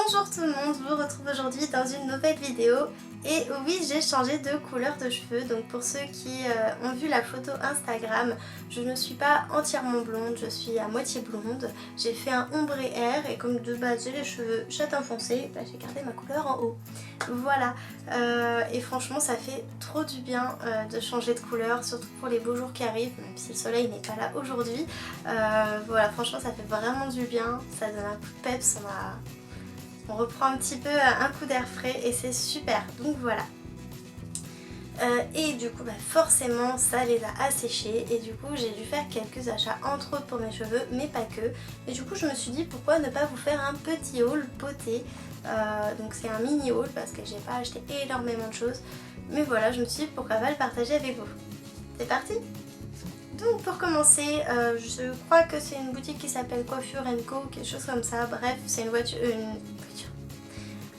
Bonjour tout le monde, je vous retrouve aujourd'hui dans une nouvelle vidéo. Et oui, j'ai changé de couleur de cheveux, donc pour ceux qui ont vu la photo Instagram, je ne suis pas entièrement blonde, je suis à moitié blonde. J'ai fait un ombre et air et comme de base j'ai les cheveux châtain foncé, bah, j'ai gardé ma couleur en haut. Voilà, et franchement ça fait trop du bien de changer de couleur, surtout pour les beaux jours qui arrivent, même si le soleil n'est pas là aujourd'hui. Voilà, franchement ça fait vraiment du bien, ça donne un coup de peps, on reprend un petit peu un coup d'air frais et c'est super, donc voilà. Et du coup bah forcément ça les a asséchés et du coup j'ai dû faire quelques achats, entre autres pour mes cheveux mais pas que. Et du coup je me suis dit pourquoi ne pas vous faire un petit haul beauté. Donc c'est un mini haul parce que j'ai pas acheté énormément de choses, mais voilà, je me suis dit pourquoi pas le partager avec vous. C'est parti. Donc pour commencer, je crois que c'est une boutique qui s'appelle Coiffure & Co, quelque chose comme ça. Bref, c'est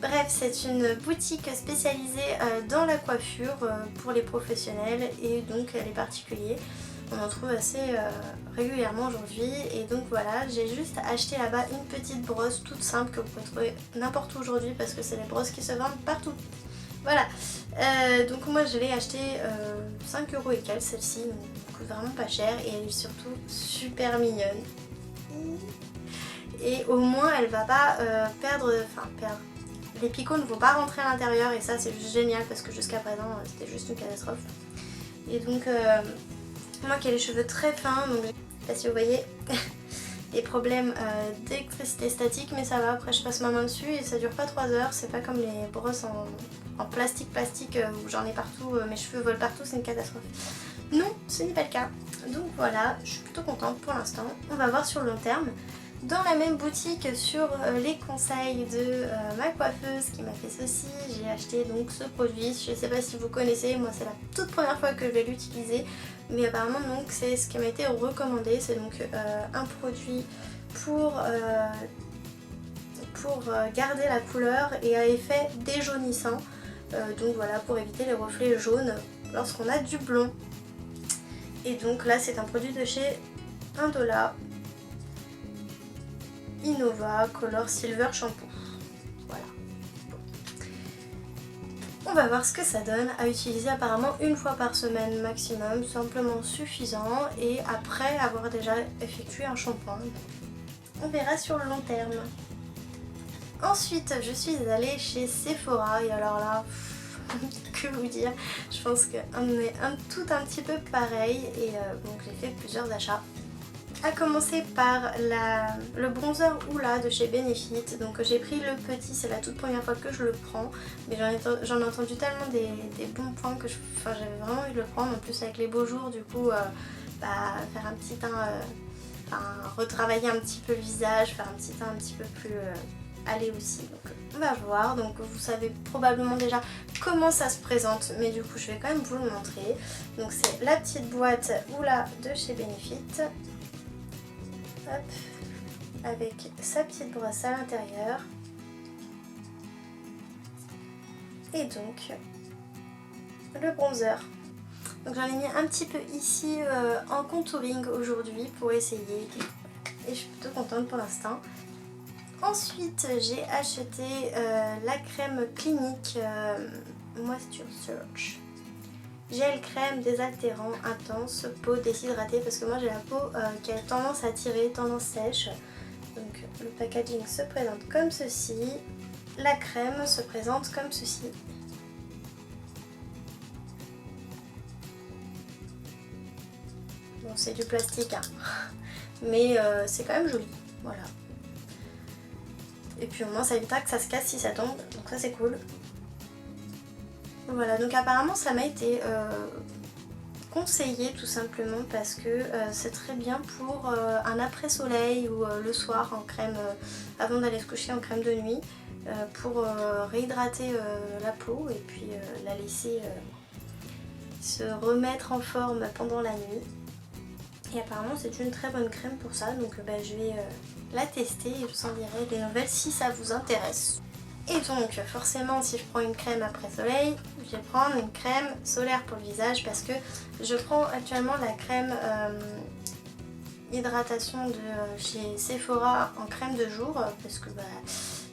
Bref, c'est une boutique spécialisée dans la coiffure pour les professionnels et donc les particuliers. On en trouve assez régulièrement aujourd'hui et donc voilà, j'ai juste acheté là-bas une petite brosse toute simple que vous pouvez trouver n'importe où aujourd'hui parce que c'est les brosses qui se vendent partout. Voilà, donc moi je l'ai acheté 5 € et quelques, celle-ci, donc elle coûte vraiment pas cher et elle est surtout super mignonne. Et au moins elle va pas perdre. Les picots ne vont pas rentrer à l'intérieur et ça c'est juste génial parce que jusqu'à présent c'était juste une catastrophe. Et donc moi qui ai les cheveux très fins, donc je sais pas si vous voyez des problèmes d'électricité statique, mais ça va, après je passe ma main dessus et ça dure pas 3 heures, c'est pas comme les brosses en plastique où j'en ai partout, mes cheveux volent partout, c'est une catastrophe. Non, ce n'est pas le cas. Donc voilà, je suis plutôt contente pour l'instant, on va voir sur le long terme. Dans la même boutique, sur les conseils de ma coiffeuse qui m'a fait ceci, j'ai acheté donc ce produit. Je ne sais pas si vous connaissez, moi c'est la toute première fois que je vais l'utiliser, mais apparemment donc c'est ce qui m'a été recommandé. C'est donc un produit pour garder la couleur et à effet déjaunissant. Donc voilà, pour éviter les reflets jaunes lorsqu'on a du blond. Et donc là c'est un produit de chez Indola. Innova Color Silver Shampoo. Voilà. On va voir ce que ça donne à utiliser apparemment une fois par semaine maximum, simplement suffisant et après avoir déjà effectué un shampoing. On verra sur le long terme. Ensuite je suis allée chez Sephora et alors là, que vous dire, je pense qu'on est tout un petit peu pareil et donc j'ai fait plusieurs achats. A commencer par le bronzer Hoola de chez Benefit. Donc j'ai pris le petit, c'est la toute première fois que je le prends, mais j'en ai entendu tellement des bons points que j'avais vraiment envie de le prendre. En plus avec les beaux jours, du coup faire un petit teint, retravailler un petit peu le visage, faire un petit teint un petit peu plus allé aussi. Donc on va voir. Donc vous savez probablement déjà comment ça se présente, mais du coup je vais quand même vous le montrer. Donc c'est la petite boîte Hoola de chez Benefit. Hop, avec sa petite brosse à l'intérieur. Et donc le bronzer. Donc j'en ai mis un petit peu ici en contouring aujourd'hui pour essayer. Et je suis plutôt contente pour l'instant. Ensuite j'ai acheté la crème clinique Moisture Search. Gel crème désaltérant intense, peau déshydratée, parce que moi j'ai la peau qui a tendance à tirer, tendance sèche. Donc le packaging se présente comme ceci, la crème se présente comme ceci. Bon c'est du plastique hein, mais c'est quand même joli, voilà. Et puis au moins ça évitera que ça se casse si ça tombe, donc ça c'est cool. Voilà, donc apparemment ça m'a été conseillé tout simplement parce que c'est très bien pour un après-soleil ou le soir en crème, avant d'aller se coucher en crème de nuit, pour réhydrater la peau et puis la laisser se remettre en forme pendant la nuit. Et apparemment c'est une très bonne crème pour ça, donc je vais la tester et je vous en dirai des nouvelles si ça vous intéresse. Et donc forcément si je prends une crème après soleil, je vais prendre une crème solaire pour le visage parce que je prends actuellement la crème hydratation de chez Sephora en crème de jour parce que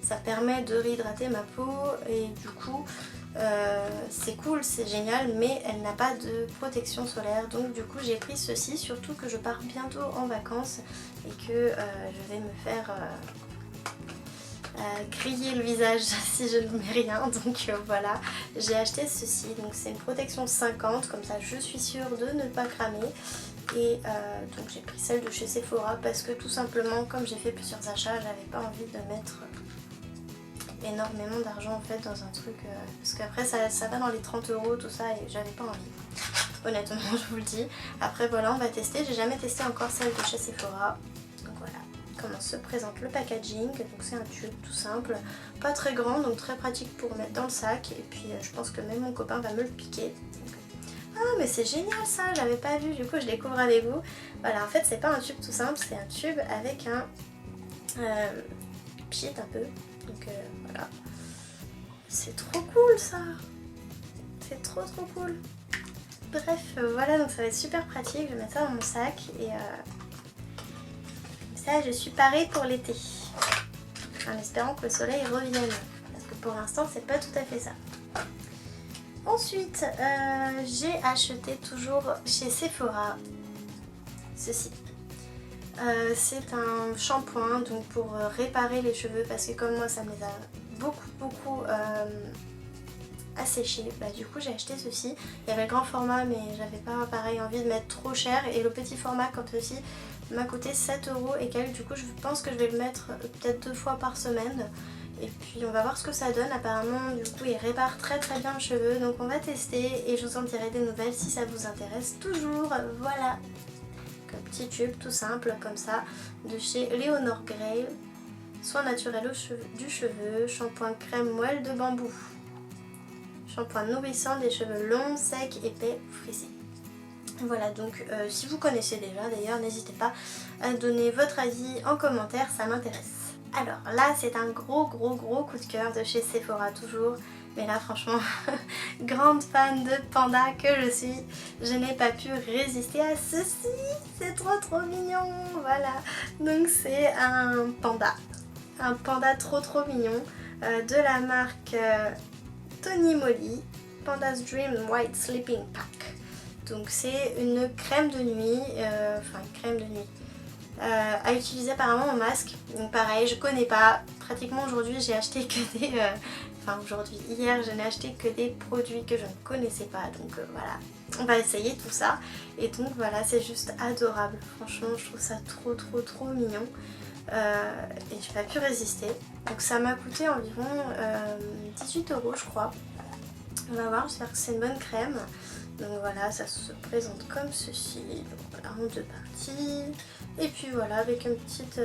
Ça permet de réhydrater ma peau et du coup c'est cool, c'est génial, mais elle n'a pas de protection solaire. Donc du coup j'ai pris ceci, surtout que je pars bientôt en vacances et que je vais me faire griller le visage si je ne mets rien. Donc voilà, j'ai acheté ceci. Donc c'est une protection 50, comme ça je suis sûre de ne pas cramer. Et donc j'ai pris celle de chez Sephora parce que tout simplement, comme j'ai fait plusieurs achats, j'avais pas envie de mettre énormément d'argent en fait dans un truc parce qu'après ça va dans les 30 € tout ça et j'avais pas envie, honnêtement je vous le dis. Après voilà, on va tester, j'ai jamais testé encore celle de chez Sephora. Donc voilà comment se présente le packaging. Donc c'est un tube tout simple, pas très grand, donc très pratique pour mettre dans le sac. Et puis je pense que même mon copain va me le piquer. Ah mais c'est génial ça, j'avais pas vu, du coup je découvre avec vous. Voilà, en fait c'est pas un tube tout simple, c'est un tube avec un pchit un peu. Donc voilà, c'est trop cool ça, c'est trop cool. Bref, voilà, donc ça va être super pratique, je vais mettre ça dans mon sac et ça je suis parée pour l'été. En espérant que le soleil revienne, parce que pour l'instant c'est pas tout à fait ça. Ensuite, j'ai acheté toujours chez Sephora ceci. C'est un shampoing donc pour réparer les cheveux parce que comme moi ça me les a beaucoup asséchés. Bah, du coup j'ai acheté ceci. Il y avait le grand format mais j'avais pas pareil envie de mettre trop cher et le petit format comme ceci m'a coûté 7 € et quelques. Du coup je pense que je vais le mettre peut-être 2 fois par semaine. Et puis on va voir ce que ça donne. Apparemment du coup il répare très bien le cheveu. Donc on va tester et je vous en dirai des nouvelles si ça vous intéresse toujours. Voilà, un petit tube tout simple comme ça de chez Leonor Grey. Soin naturel du cheveu, shampoing crème moelle de bambou. Shampoing nourrissant des cheveux longs, secs, épais, frisés. Voilà, donc si vous connaissez déjà d'ailleurs, n'hésitez pas à donner votre avis en commentaire, ça m'intéresse. Alors là c'est un gros coup de cœur de chez Sephora toujours. Mais là franchement, grande fan de panda que je suis, je n'ai pas pu résister à ceci. C'est trop mignon, voilà. Donc c'est un panda trop mignon de la marque Tony Moly, Panda's Dream White Sleeping Pack. Donc c'est une crème de nuit, à utiliser apparemment en masque. Donc pareil, je connais pas. Pratiquement aujourd'hui j'ai acheté que des... hier je n'ai acheté que des produits que je ne connaissais pas. Donc voilà, on va essayer tout ça. Et donc voilà, c'est juste adorable. Franchement je trouve ça trop mignon. Et j'ai pas pu résister. Donc ça m'a coûté environ 18 € je crois. On va voir, j'espère que c'est une bonne crème. Donc voilà, ça se présente comme ceci. Donc voilà, en 2 parties. Et puis voilà, avec une petite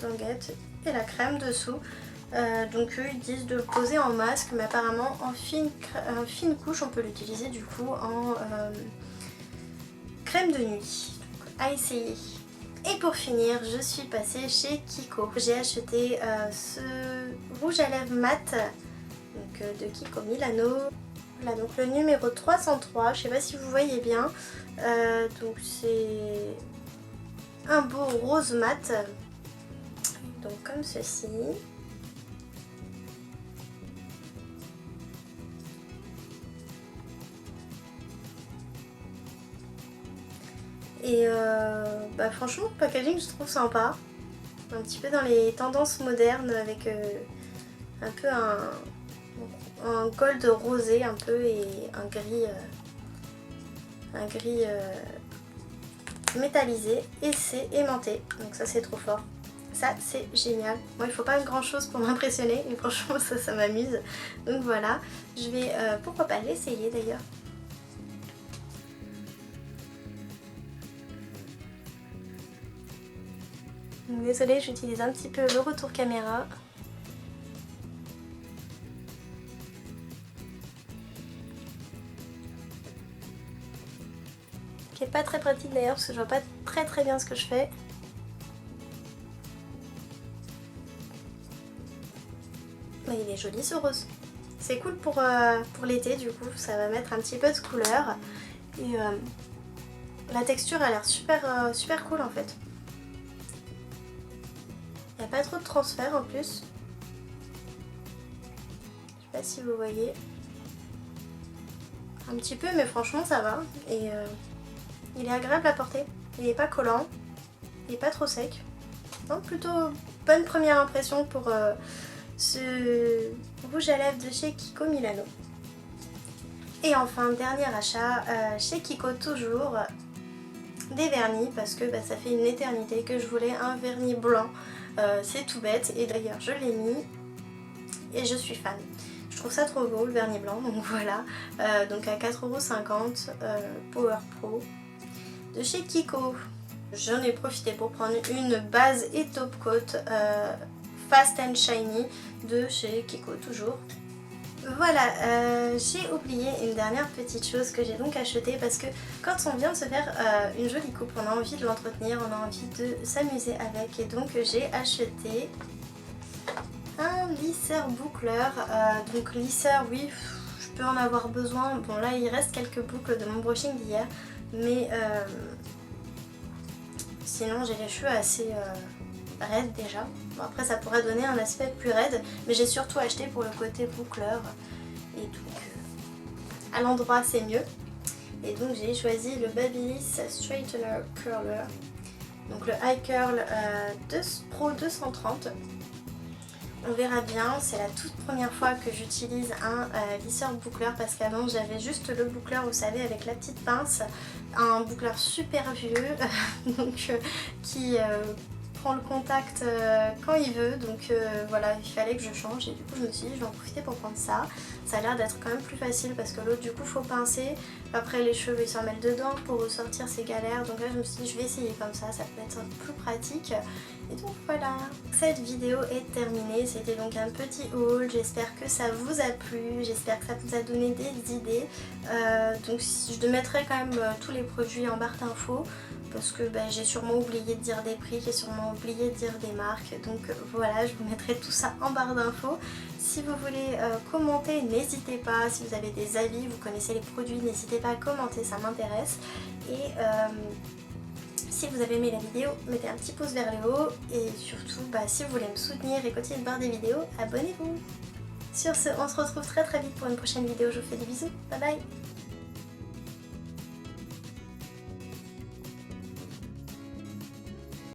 languette et la crème dessous. Donc eux ils disent de le poser en masque, mais apparemment en fine couche on peut l'utiliser du coup en crème de nuit. Donc à essayer. Et pour finir, je suis passée chez Kiko. J'ai acheté ce rouge à lèvres mat donc, de Kiko Milano. Voilà, donc le numéro 303, je sais pas si vous voyez bien. Donc c'est un beau rose mat. Donc comme ceci. Et franchement le packaging je trouve sympa. Un petit peu dans les tendances modernes avec un peu un gold rosé un peu et un gris métallisé et c'est aimanté. Donc ça c'est trop fort. Ça c'est génial. Moi il faut pas grand chose pour m'impressionner et franchement ça m'amuse. Donc voilà, je vais pourquoi pas l'essayer d'ailleurs. Désolée, j'utilise un petit peu le retour caméra. Qui est pas très pratique d'ailleurs parce que je vois pas très bien ce que je fais. Mais il est joli ce rose. C'est cool pour l'été du coup, ça va mettre un petit peu de couleur. Et la texture a l'air super cool en fait. Il n'y a pas trop de transfert en plus. pas si vous voyez. Un petit peu, mais franchement ça va. Et il est agréable à porter. Il n'est pas collant. Il n'est pas trop sec. Non, plutôt bonne première impression pour ce rouge à lèvres de chez Kiko Milano. Et enfin, dernier achat, chez Kiko toujours, des vernis, parce que ça fait une éternité que je voulais un vernis blanc. C'est tout bête, et d'ailleurs je l'ai mis, et je suis fan. Je trouve ça trop beau le vernis blanc, donc voilà. Donc à 4,50 € Power Pro de chez Kiko. J'en ai profité pour prendre une base et top coat Fast and Shiny de chez Kiko toujours. Voilà, j'ai oublié une dernière petite chose que j'ai donc achetée parce que quand on vient de se faire une jolie coupe, on a envie de l'entretenir, on a envie de s'amuser avec, et donc j'ai acheté un lisseur boucleur. Donc lisseur, oui, je peux en avoir besoin. Bon là il reste quelques boucles de mon brushing d'hier, mais sinon j'ai les cheveux assez raides déjà. Bon, après ça pourrait donner un aspect plus raide, mais j'ai surtout acheté pour le côté boucleur, et donc à l'endroit c'est mieux. Et donc j'ai choisi le Babyliss Straightener Curler, donc le High Curl Pro 230. On verra bien, c'est la toute première fois que j'utilise un lisseur boucleur, parce qu'avant j'avais juste le boucleur, vous savez, avec la petite pince, un boucleur super vieux donc qui prend le contact quand il veut, donc voilà, il fallait que je change, et du coup je me suis dit je vais en profiter pour prendre ça. Ça a l'air d'être quand même plus facile parce que l'autre du coup faut pincer, après les cheveux ils s'en mêlent dedans, pour ressortir c'est galère, donc là je me suis dit je vais essayer comme ça peut être plus pratique. Et donc voilà, cette vidéo est terminée, c'était donc un petit haul, j'espère que ça vous a plu, j'espère que ça vous a donné des idées. Donc je mettrai quand même tous les produits en barre d'infos, parce que j'ai sûrement oublié de dire des prix, j'ai sûrement oublié de dire des marques, donc voilà, je vous mettrai tout ça en barre d'infos. Si vous voulez commenter, n'hésitez pas, si vous avez des avis, vous connaissez les produits, n'hésitez pas à commenter, ça m'intéresse. Et si vous avez aimé la vidéo, mettez un petit pouce vers le haut, et surtout si vous voulez me soutenir et continuer de voir des vidéos, abonnez-vous. Sur ce, on se retrouve très vite pour une prochaine vidéo, je vous fais des bisous, bye bye.